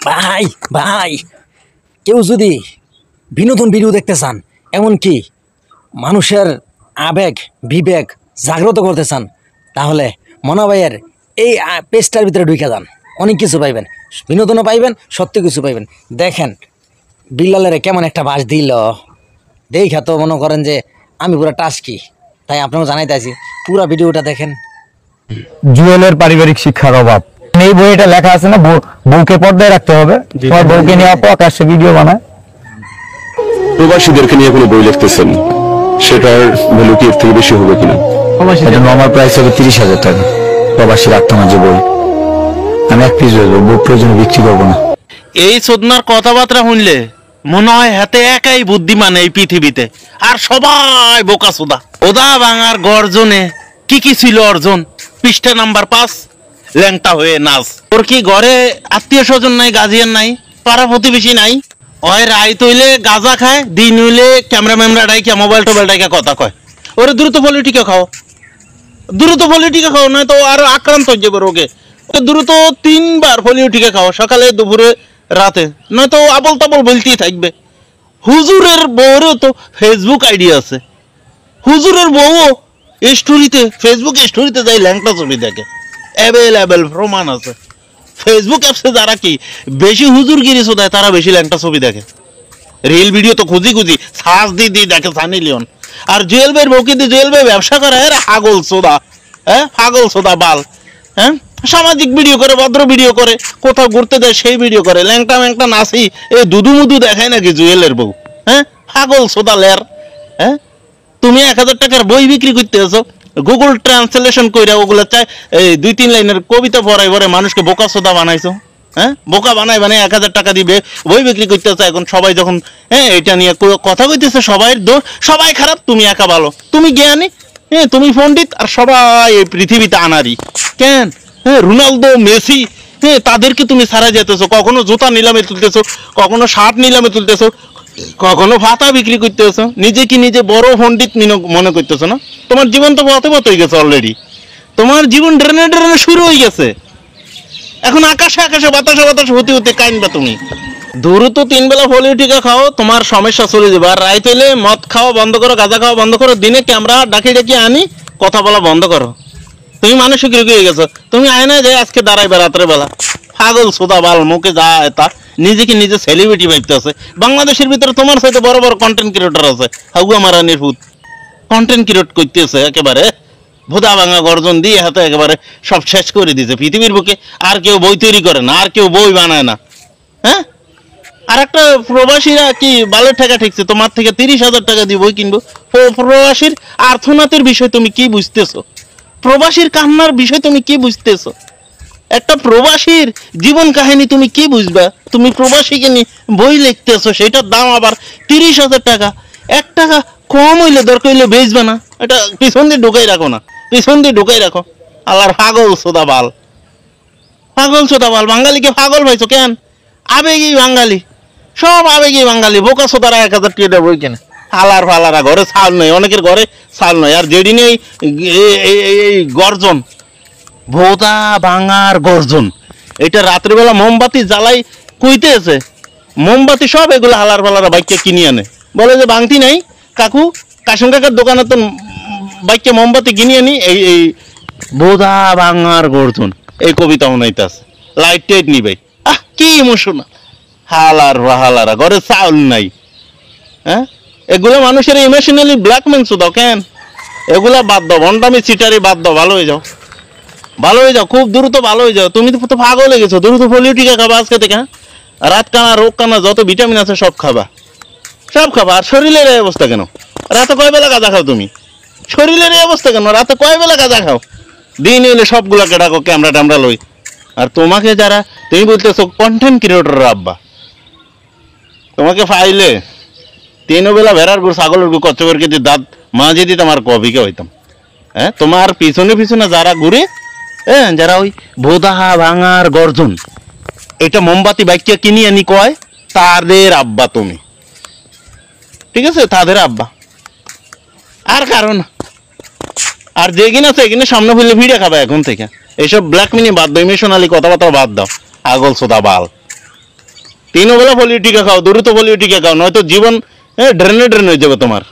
ভাই ভাই কেউ যদি বিনোদন ভিডিও দেখতে চান, এমনকি মানুষের আবেগ বিবেক জাগ্রত করতে চান, তাহলে মনা ভাইয়ের এই পেজটার ভিতরে ঢুকে যান। অনেক কিছু পাইবেন, বিনোদনও পাইবেন, সত্যি কিছু পাইবেন। দেখেন বিল্লালের কেমন একটা বাস দিল, দেখা তো মনে করেন যে আমি পুরো টাস্কি। তাই আপনাকে জানাইতেছি, পুরো ভিডিওটা দেখেন। জুয়েলের পারিবারিক শিক্ষার অভাব, এই বইটা লেখা আছে না, বউকে পর্দায় রাখতে হবে, তোমার বউকে নিয়ে প্রকাশ্যে ভিডিও বানায়। প্রবাসীদেরকে নিয়ে কোনো বই লিখতেছেন, সেটার ভ্যালু কি এর থেকে বেশি হবে কিনা? আমার প্রাইস হবে 30,000 টাকা। প্রবাসীর আত্মনাজ্য বই আমি এক পিস বেচবো, বই প্রয়োজনে বিক্রি করবো না। এই চোদনার কথাবার্তা শুনলে মনে হয় হাতে একাই বুদ্ধিমান এই পৃথিবীতে, আর সবাই বোকা সোদা। ওদা বাঙার গর্জনে কি কি ছিল অর্জন? পৃষ্ঠা নাম্বার 5, ল্যাংটা হয়ে নাচ। ওর কি ঘরে আত্মীয় স্বজন নাই, গার্জিয়ান নাই, পাড়া প্রতিবেশী নাই? ওই রায় তৈলে গাঁজা খায়, দিন হইলে ক্যামেরা ম্যামরা ডাইকা মোবাইল টোবাইল ডাইকা কথা কয়। ওরে দ্রুত পলিটিকা খাও, দ্রুত পলিটিকা খাও, নয় তো আরো আক্রান্ত হয়ে যাবে রোগে। দ্রুত 3 বার পলিটিকা খাও, সকালে দুপুরে রাতে, নয়তো আবল তাবল বলতেই থাকবে। হুজুরের বউরও তো ফেসবুক আইডি আছে, হুজুরের বউও স্টোরিতে, ফেসবুক স্টোরিতে যাই ল্যাংটা ছবি দেখে। অ্যাভেলেবেল প্রমাণ আছে। ফেসবুক অ্যাপসে যারা কি বেশি হুজুরগিরি শোধায়, তারা বেশি ল্যাংটা ছবি দেখে। রিল ভিডিও তো খুঁজি খুঁজি সার্চ দিয়ে দেখে সানি লিওন। আর জুয়েল ভাইয়ের বউকে দিয়ে জুয়েল ভাই ব্যবসা করে, পাগল সোদা, পাগল সোদা বাল। সামাজিক ভিডিও করে, ভদ্র ভিডিও করে, কোথাও ঘুরতে দেয় সেই ভিডিও করে। ল্যাংটা ম্যাংটা নাচি এই দুদু মুদু দেখায় নাকি জুয়েলের বউ? পাগল সোদা লের। তুমি 1000 টাকার বই বিক্রি করতে আছো, গুগল ট্রান্সলেশন কইরা ওগুলো চাই এই 2-3 লাইনের কবিতা পড়াই পরে মানুষকে বোকা সোদা বানাইছো। বোকা বানাই 1000 টাকা দিবে বই বিক্রি করতেছে। এখন সবাই যখন এটা নিয়ে কথা কইতেছে, সবাই দোষ, সবাই খারাপ, তুমি একা ভালো, তুমি জ্ঞানী, তুমি পণ্ডিত, আর সবাই এই পৃথিবীতে আনারি। কেন রোনালদো মেসি তাদেরকে তুমি ছাড়া যেতেছো, কখনো জুতা নিলামে তুলতেছো, কখনো শার্ট নিলামে তুলতেছো, কখনো ভাতা বিক্রি করতেছো, নিজে কি নিজে বড় পণ্ডিত মনে করতেছো না? তোমার জীবন তো পথে হয়ে গেছে অলরেডি, তোমার জীবন ড্রেনে ড্রেনে শুরু হয়ে গেছে। এখন আকাশে আকাশে বাতাসে বাতাসে হতে হতে কাইনবা তুমি। দ্রুত 3 বেলা পলিটিকা খাও, তোমার সমস্যা চলে যাবে। আর রাইত হইলে মদ খাওয়া বন্ধ করো, গাঁজা খাওয়া বন্ধ করো, দিনে ক্যামেরা ডাকি ডাকি আনি কথা বলা বন্ধ করো। তুমি মানসিক রোগী হয়ে গেছো। তুমি আয়না যায় আজকে দাঁড়াইবে রাত্রে বেলা, পাগল সোদা বাল, মুখে যা তা, নিজেকে নিজে সেলিব্রিটি ভাবতে আছে। বাংলাদেশের ভিতরে তোমার সাথে বড় বড় কন্টেন্ট ক্রিয়েটর আছে, হাগুয়া মারানির ভূত কন্টেন্ট ক্রিয়েট করতেছে, একেবারে ভোদা ভাঙা গর্জন দিয়ে হাতে একেবারে সব শেষ করে দিয়েছে পৃথিবীর বুকে। আর কেউ বই তৈরি করে না, আর কেউ বই বানায় না। আর একটা প্রবাসীরা কি বালের টাকা ঠিকছে, তোমার থেকে 30,000 টাকা দিয়ে বই কিনবো? প্রবাসীর আর্থনাতের বিষয় তুমি কি বুঝতেছো? প্রবাসীর কান্নার বিষয় তুমি কি বুঝতেছো? একটা প্রবাসীর জীবন কাহিনী তুমি কি বুঝবা? তুমি প্রবাসীকে নিয়ে বই লিখতেছো, সেটার দাম আবার 30,000 টাকা। 1 টাকা কম হইলে দরকার হইলে বেচবে না, এটা পিছন দিয়ে ঢুকাই রাখো না, পিছন দিয়ে ঢুকাই রাখো। আল্লাহর পাগল সোদা বাল, পাগল সোদা বাল। বাঙালিকে পাগল ভাইছো কেন? আবেগী বাঙালি, সব আবেগী বাঙালি। বোকা সোদারা 1000 টাকা বই কেনে। আলার ফালারা ঘরে চাল নয়, অনেকের ঘরে চাল নয়। আর যেদিন এই গর্জন, ভোদা ভাঙার গর্জন, এটা রাত্রিবেলা মোমবাতি জ্বালাই কইতে আছে, মোমবাতি সব এগুলো হালার ফালারা বাইককে কিনে আনে, বলে যে ভাঙতি নাই কাকু, কাশন কাকার দোকানে তো বাইককে মোমবাতি কিনে আনি। এই ভোদা ভাঙার গর্জন এই কবিতা মনাইতে আছে, লাইট টাইট নিবে। কি ইমোশনাল, হালার হালারা ঘরে চাউল নাই। এগুলো মানুষের ইমোশনালি ব্ল্যাকমেল শুধু। কেন এগুলা বাদ দাও, ভন্ডামি চিটারি বাদ দাও, ভালো হয়ে যাও, ভালো হয়ে যাও, খুব দ্রুত ভালো হয়ে যাও। তুমি তো পাগল হয়ে গেছো, দ্রুত পলিটিকা খাবা আজকে থেকে। রাত কানা রোগ কানা যত ভিটামিন আছে সব খাবা, সব খাবা। আর শরীরের এই অবস্থা কেন? রাতে কয় বেলা গাঁজা খাও তুমি? শরীরের এই অবস্থা কেন? রাতে কয় বেলা গাঁজা খাও? দিন এলে সবগুলাকে ডাকো ক্যামেরা ট্যামরা লই। আর তোমাকে যারা, তুমি বলতেছো কন্টেন্ট ক্রিয়েটর আব্বা, তোমাকে ফাইলে 3 বেলা ভেড়ার গুড় ছাগলের গুড় কচ্ছপের কেজি দাঁত মাঝে দিতাম আর কবিকে হইতাম। তোমার পিছনে পিছনে যারা ঘুরে, যারা ওই ভোদা ভাঙার গর্জন, এটা মোমবাতি বাইককে কিনে আনি কয়, তাদের আব্বা তুমি, ঠিক আছে? তাদের আব্বা, আর কারণ। আর যে কিনা আছে এখানে সামনে ফেলে ভিড়ে খাবে এখন থেকে। এইসব ব্ল্যাক মিনি বাদ দাও, ইমোশনালি কথাবার্তা বাদ দাও, আগল সোদা বাল। তিনও বেলা ফলিও টিকা খাও, দ্রুত ফলিও টিকা খাও, নয়তো জীবন ড্রেনে ড্রেন হয়ে যাবে তোমার।